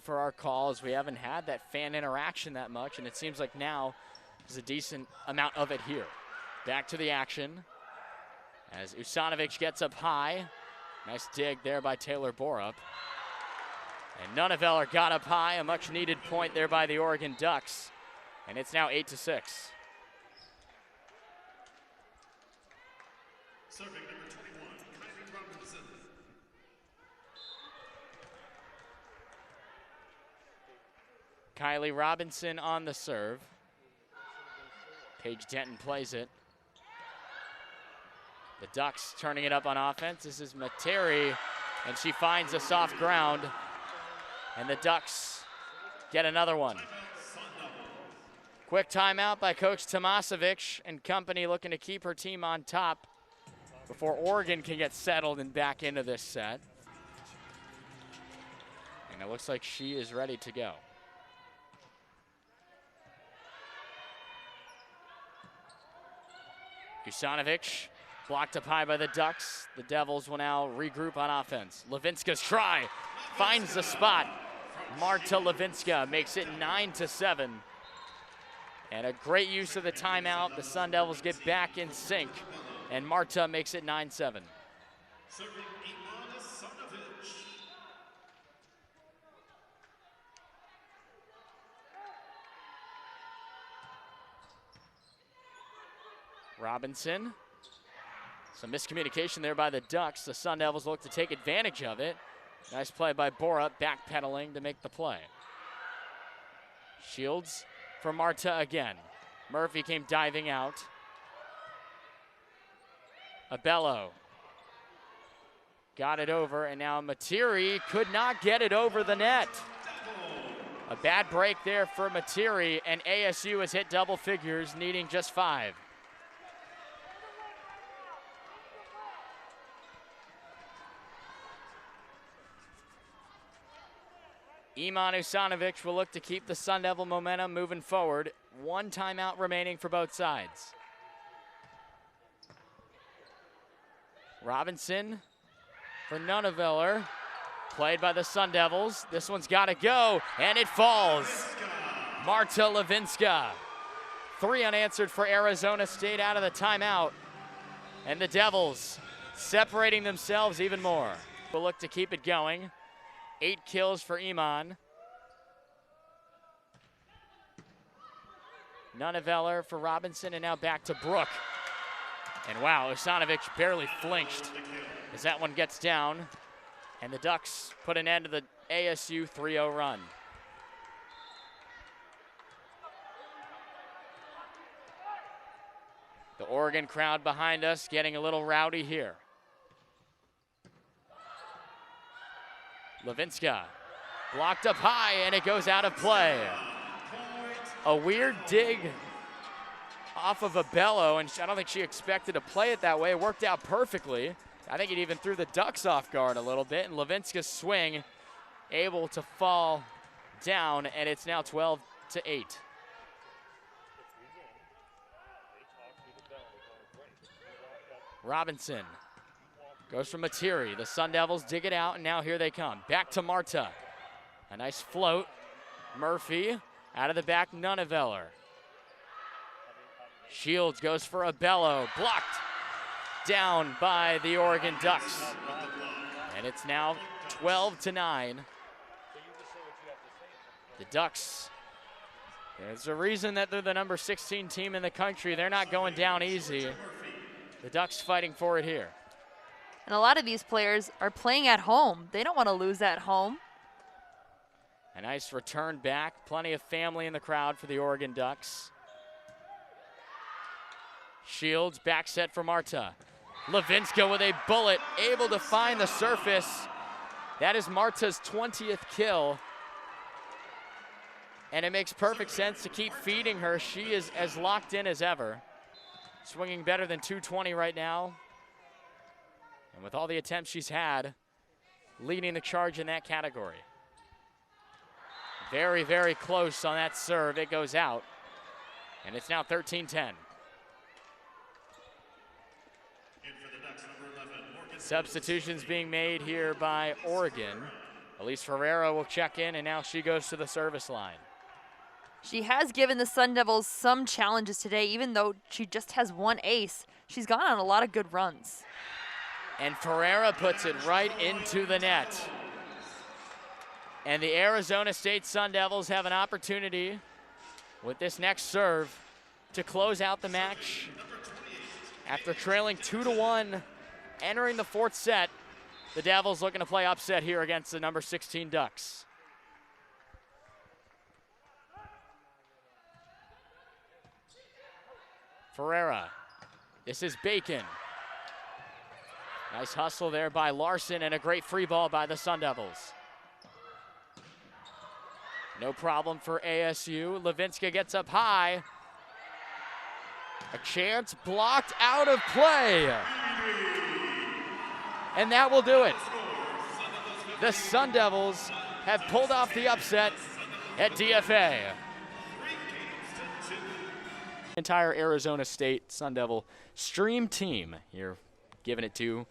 for our calls. We haven't had that fan interaction that much, and it seems like now there's a decent amount of it here. Back to the action as Usanovic gets up high. Nice dig there by Taylor Borup. And Nunneveller got up high, a much needed point there by the Oregon Ducks. And it's now 8-6. Serving number 21, Kylie Robinson. Kylie Robinson on the serve. Paige Denton plays it. The Ducks turning it up on offense. This is Materi, and she finds a soft ground. And the Ducks get another one. Quick timeout by Coach Tomasevic and company, looking to keep her team on top before Oregon can get settled and back into this set. And it looks like she is ready to go. Usanovic blocked up high by the Ducks. The Devils will now regroup on offense. Levinska's try finds the spot. Marta Levinska makes it 9-7. And a great use of the timeout. The Sun Devils get back in sync, and Marta makes it 9-7. Robinson. Some miscommunication there by the Ducks. The Sun Devils look to take advantage of it. Nice play by Borup, backpedaling to make the play. Shields for Marta again. Murphy came diving out. Abello got it over, and now Materi could not get it over the net. A bad break there for Materi, and ASU has hit double figures, needing just 5. Iman Usanovic will look to keep the Sun Devil momentum moving forward. 1 timeout remaining for both sides. Robinson for Nunneveller, played by the Sun Devils. This one's got to go, and it falls. Marta Levinska. 3 unanswered for Arizona State out of the timeout. And the Devils separating themselves even more. Will look to keep it going. 8 kills for Iman. Nunneveller for Robinson, and now back to Brooke. And wow, Usanovic barely flinched as that one gets down. And the Ducks put an end to the ASU 3-0 run. The Oregon crowd behind us getting a little rowdy here. Levinska blocked up high, and it goes out of play. A weird dig off of Abello, and I don't think she expected to play it that way. It worked out perfectly. I think it even threw the Ducks off guard a little bit, and Levinska's swing able to fall down, and it's now 12-8. Robinson goes for Materi. The Sun Devils dig it out, and now here they come. Back to Marta. A nice float. Murphy out of the back, Nunneveller. Shields goes for Abello. Blocked down by the Oregon Ducks. And it's now 12-9. The Ducks, there's a reason that they're the number 16 team in the country. They're not going down easy. The Ducks fighting for it here. And a lot of these players are playing at home. They don't want to lose at home. A nice return back. Plenty of family in the crowd for the Oregon Ducks. Shields, back set for Marta. Levinska with a bullet, able to find the surface. That is Marta's 20th kill. And it makes perfect sense to keep feeding her. She is as locked in as ever. Swinging better than 220 right now. And with all the attempts she's had, leading the charge in that category. Very, very close on that serve. It goes out. And it's now 13-10. Substitutions Substitutions being made here by Oregon. Elise Ferreira will check in, and now she goes to the service line. She has given the Sun Devils some challenges today, even though she just has one ace. She's gone on a lot of good runs. And Ferreira puts it right into the net. And the Arizona State Sun Devils have an opportunity with this next serve to close out the match. After trailing 2-1, entering the fourth set, the Devils looking to play upset here against the number 16 Ducks. Ferreira, this is Bacon. Nice hustle there by Larson and a great free ball by the Sun Devils. No problem for ASU. Levinska gets up high. A chance blocked out of play. And that will do it. The Sun Devils have pulled off the upset at DFA. Entire Arizona State Sun Devil stream team here giving it to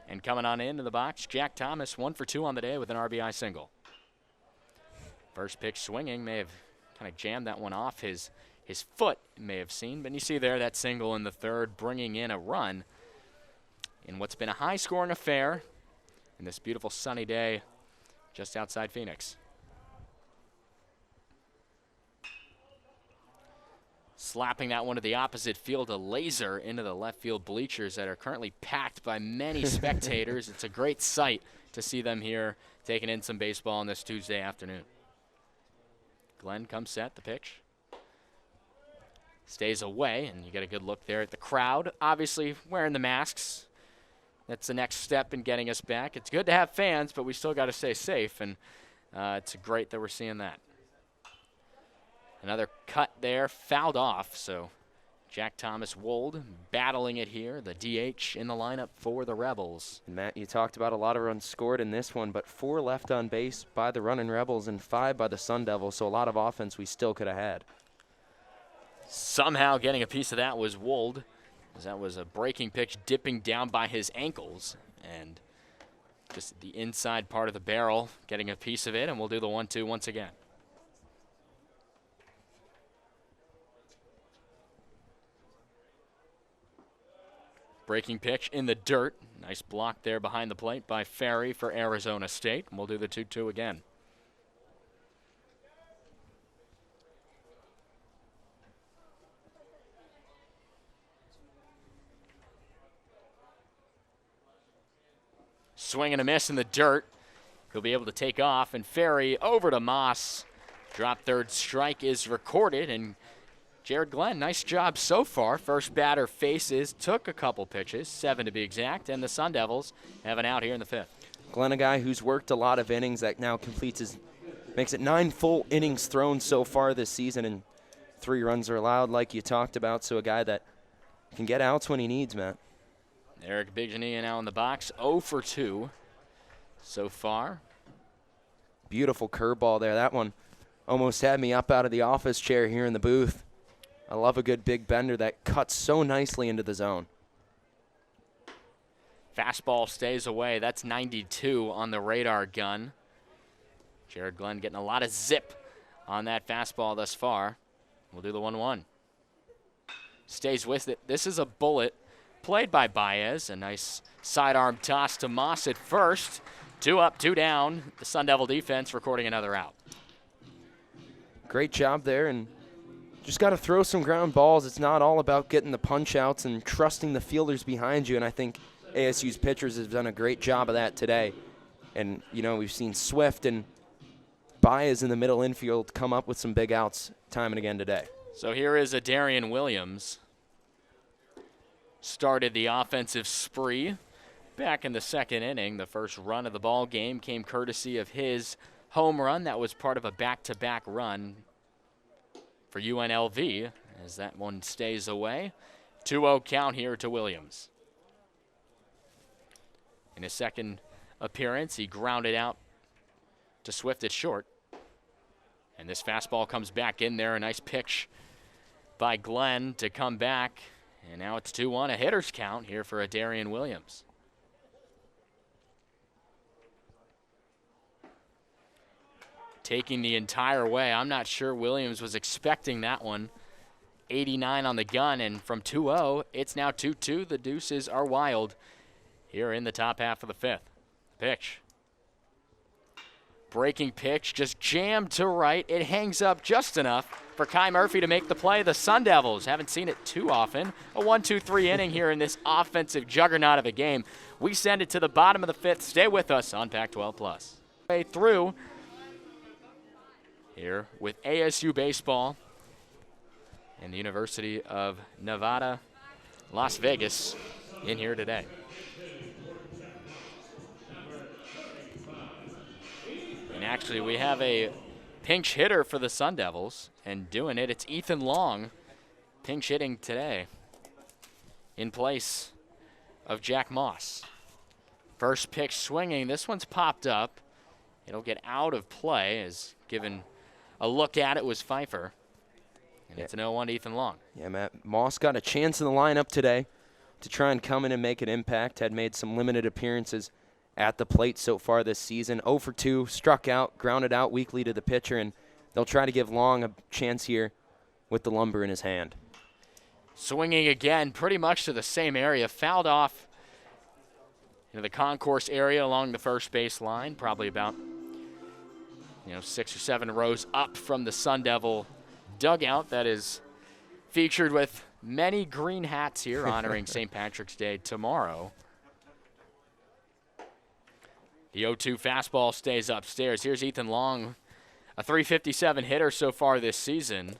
and coming on into the box. Jack Thomas 1 for 2 on the day with an RBI single. First pitch swinging, may have kind of jammed that one off his foot, may have seen, but you see there that single in the third bringing in a run in what's been a high-scoring affair in this beautiful sunny day just outside Phoenix. Slapping that one to the opposite field, a laser into the left field bleachers that are currently packed by many spectators. It's a great sight to see them here taking in some baseball on this Tuesday afternoon. Glenn comes set, the pitch. Stays away, and you get a good look there at the crowd. Obviously wearing the masks. That's the next step in getting us back. It's good to have fans, but we still got to stay safe, and it's great that we're seeing that. Another cut there, fouled off, so Jack Thomas Wold battling it here, the DH in the lineup for the Rebels. And Matt, you talked about a lot of runs scored in this one, but 4 left on base by the running Rebels and 5 by the Sun Devils, so a lot of offense we still could have had. Somehow getting a piece of that was Wold, as that was a breaking pitch dipping down by his ankles, and just the inside part of the barrel getting a piece of it, and we'll do the 1-2 once again. Breaking pitch in the dirt. Nice block there behind the plate by Ferry for Arizona State. And we'll do the 2-2 again. Swing and a miss in the dirt. He'll be able to take off, and Ferry over to Moss. Drop third strike is recorded, and Jared Glenn, nice job so far. First batter faces, took a couple pitches, 7 to be exact, and the Sun Devils have an out here in the 5th. Glenn, a guy who's worked a lot of innings, that now makes it 9 full innings thrown so far this season, and 3 runs are allowed like you talked about, so a guy that can get outs when he needs, Matt. Eric Bignania now in the box, 0 for 2 so far. Beautiful curveball there. That one almost had me up out of the office chair here in the booth. I love a good big bender that cuts so nicely into the zone. Fastball stays away. That's 92 on the radar gun. Jared Glenn getting a lot of zip on that fastball thus far. We'll do the 1-1. Stays with it. This is a bullet played by Baez. A nice sidearm toss to Moss at first. 2 up, 2 down. The Sun Devil defense recording another out. Great job there, and just got to throw some ground balls. It's not all about getting the punch outs and trusting the fielders behind you, and I think ASU's pitchers have done a great job of that today. And, you know, we've seen Swift and Baez in the middle infield come up with some big outs time and again today. So here is a Darian Williams. Started the offensive spree back in the 2nd inning. The first run of the ball game came courtesy of his home run. That was part of a back-to-back run for UNLV, as that one stays away. 2-0 count here to Williams. In his second appearance, he grounded out to Swift at short. And this fastball comes back in there. A nice pitch by Glenn to come back. And now it's 2-1, a hitter's count here for a Darian Williams. taking the entire way. I'm not sure Williams was expecting that one. 89 on the gun, and from 2-0, it's now 2-2. The deuces are wild here in the top half of the fifth. Pitch. Breaking pitch, just jammed to right. It hangs up just enough for Kai Murphy to make the play. The Sun Devils haven't seen it too often. A 1-2-3 inning here in this offensive juggernaut of a game. We send it to the bottom of the fifth. Stay with us on Pac-12+. Way through here with ASU baseball and the University of Nevada, Las Vegas in here today. And actually, we have a pinch hitter for the Sun Devils, and doing it, it's Ethan Long, pinch hitting today in place of Jack Moss. First pitch swinging. This one's popped up. It'll get out of play, as given a look at it was Pfeiffer. And it's an 0-1 to Ethan Long. Yeah, Matt, Moss got a chance in the lineup today to try and come in and make an impact. Had made some limited appearances at the plate so far this season. 0 for 2, struck out, grounded out weakly to the pitcher, and they'll try to give Long a chance here with the lumber in his hand. Swinging again, pretty much to the same area. Fouled off into the concourse area along the first base line, probably about 6 or 7 rows up from the Sun Devil dugout that is featured with many green hats here honoring St. Patrick's Day tomorrow. The 0-2 fastball stays upstairs. Here's Ethan Long, a .357 hitter so far this season,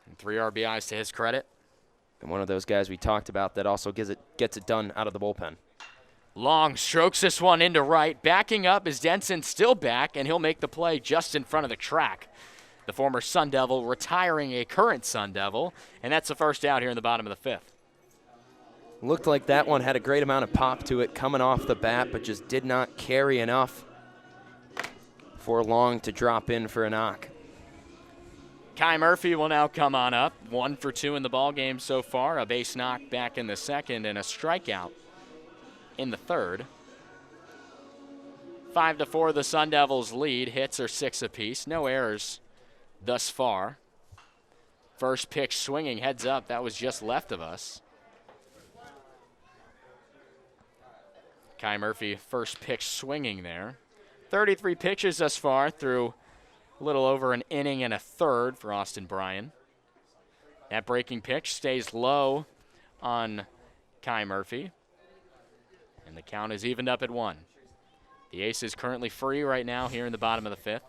and 3 RBIs to his credit. And one of those guys we talked about that also gets it done out of the bullpen. Long strokes this one into right. Backing up is Denson, still back, and he'll make the play just in front of the track. The former Sun Devil retiring a current Sun Devil, and that's the first out here in the bottom of the fifth. Looked like that one had a great amount of pop to it coming off the bat, but just did not carry enough for Long to drop in for a knock. Kai Murphy will now come on up. 1 for 2 in the ballgame so far. A base knock back in the second and a strikeout in the third. 5-4 the Sun Devils lead. Hits are 6 apiece. No errors thus far. First pitch swinging, heads up. That was just left of us. Kai Murphy, first pitch swinging there. 33 pitches thus far through a little over an inning and a third for Austin Bryan. That breaking pitch stays low on Kai Murphy. And the count is evened up at 1. The ace is currently free right now here in the bottom of the fifth.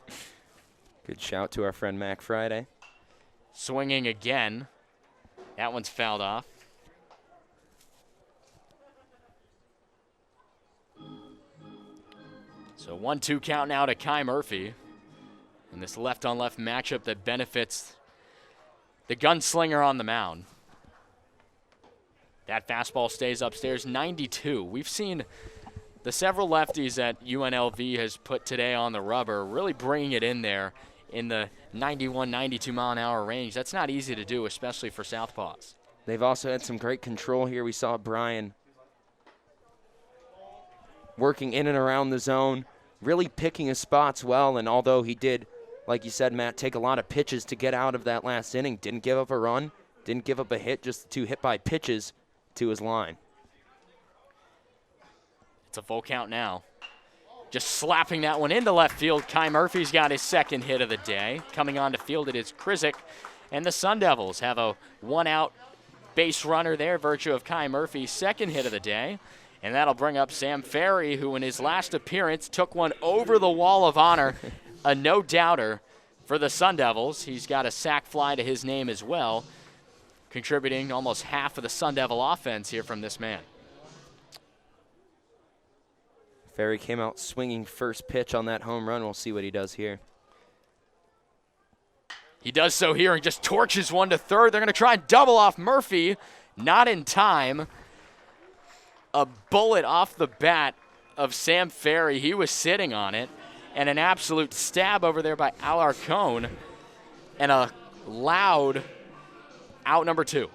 Good shout to our friend Mac Friday. Swinging again. That one's fouled off. So 1-2 count now to Kai Murphy. And this left-on-left matchup that benefits the gunslinger on the mound. That fastball stays upstairs, 92. We've seen the several lefties that UNLV has put today on the rubber really bringing it in there in the 91, 92 mile an hour range. That's not easy to do, especially for southpaws. They've also had some great control here. We saw Bryan working in and around the zone, really picking his spots well, and although he did, like you said, Matt, take a lot of pitches to get out of that last inning, didn't give up a run, didn't give up a hit, just 2 hit by pitches to his line. It's a full count now. Just slapping that one into left field. Kai Murphy's got his second hit of the day. Coming on to field it is Krizik, and the Sun Devils have a 1-out base runner there, virtue of Kai Murphy's second hit of the day. And that'll bring up Sam Ferry, who in his last appearance took one over the wall of honor, a no-doubter for the Sun Devils. He's got a sac fly to his name as well, contributing almost half of the Sun Devil offense here from this man. Ferry came out swinging first pitch on that home run. We'll see what he does here. He does so here and just torches one to third. They're going to try and double off Murphy. Not in time. A bullet off the bat of Sam Ferry. He was sitting on it. And an absolute stab over there by Alarcon. And a loud out number 2.